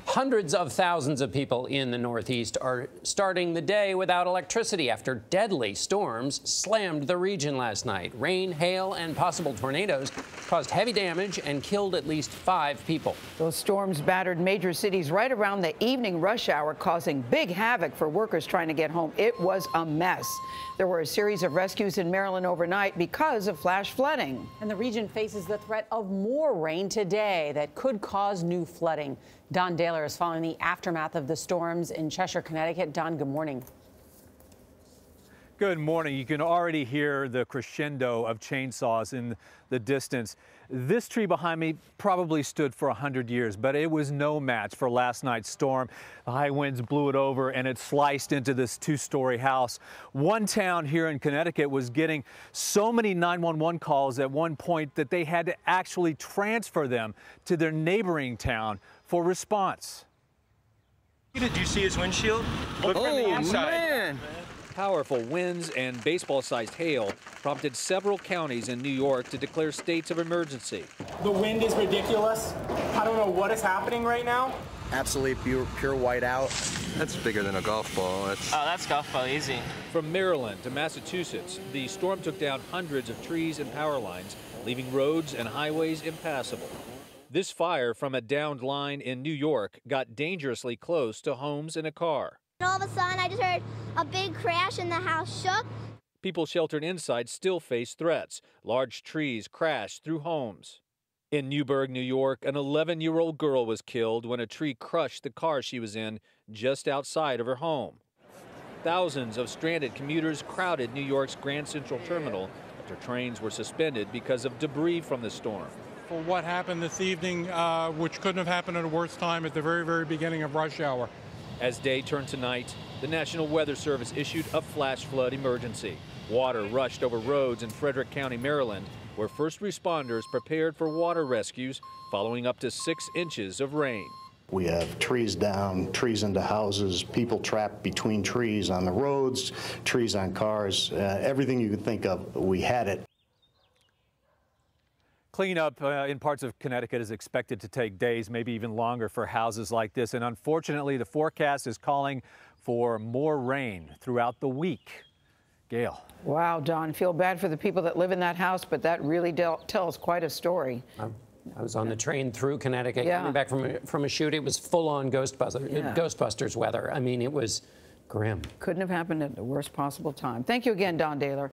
Hundreds of thousands of people in the Northeast are starting the day without electricity after deadly storms slammed the region last night. Rain, hail, and possible tornadoes caused heavy damage and killed at least 5 people. Those storms battered major cities right around the evening rush hour, causing big havoc for workers trying to get home. It was a mess. There were a series of rescues in Maryland overnight because of flash flooding. And the region faces the threat of more rain today that could cause new flooding. Don Dahler is following the aftermath of the storms in Cheshire, Connecticut. Don, good morning. Good morning. You can already hear the crescendo of chainsaws in the distance. This tree behind me probably stood for 100 years, but it was no match for last night's storm. The high winds blew it over and it sliced into this 2-story house. One town here in Connecticut was getting so many 911 calls at one point that they had to actually transfer them to their neighboring town for response. Did you see his windshield? Look from the inside. Man. Powerful winds and baseball-sized hail prompted several counties in New York to declare states of emergency. The wind is ridiculous. I don't know what is happening right now. Absolutely pure white out. That's bigger than a golf ball. That's golf ball, easy. From Maryland to Massachusetts, the storm took down hundreds of trees and power lines, leaving roads and highways impassable. This fire from a downed line in New York got dangerously close to homes and a car. All of a sudden, I just heard a big crash and the house shook. People sheltered inside still face threats. Large trees crashed through homes. In Newburgh, New York, an 11-year-old girl was killed when a tree crushed the car she was in just outside of her home. Thousands of stranded commuters crowded New York's Grand Central Terminal after trains were suspended because of debris from the storm. For what happened this evening, which couldn't have happened at a worse time at the very beginning of rush hour. As day turned to night, the National Weather Service issued a flash flood emergency. Water rushed over roads in Frederick County, Maryland, where first responders prepared for water rescues following up to 6 inches of rain. We have trees down, trees into houses, people trapped between trees on the roads, trees on cars, everything you could think of, we had it. Cleanup in parts of Connecticut is expected to take days, maybe even longer for houses like this. And unfortunately, the forecast is calling for more rain throughout the week. Gayle. Wow, Don, feel bad for the people that live in that house, but that really tells quite a story. I was on the train through Connecticut, coming back from a shoot. It was full-on Ghostbusters weather. I mean, it was grim. Couldn't have happened at the worst possible time. Thank you again, Don Dahler.